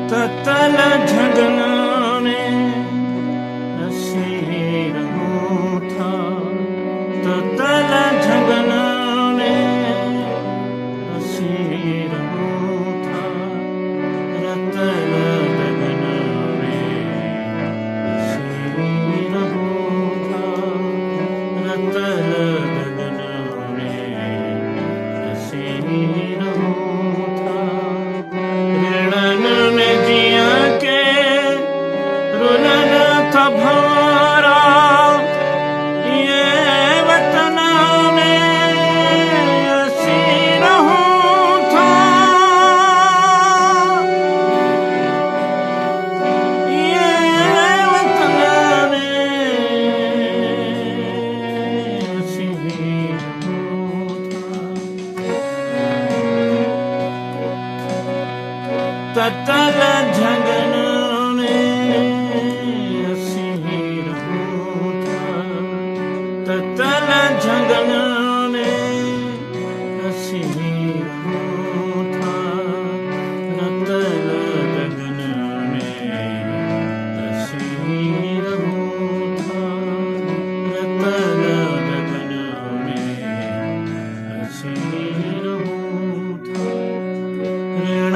ततल झगना में असी रहूं था, ततल झगना में असी रहूं था, रतल लगना में असी रहूं था, रतल लगना में असी रहूं था। ऋणन में जिया के रुलन था भंवरा, ये वतन में असी रहूं था, ये वतन में असी रहूं था। ततल झगना में असी रहूं था, ततल झगना में असी रहूं था, रतल लगना में असी रहूं था, रतल लगना में असी रहूं था। ऋण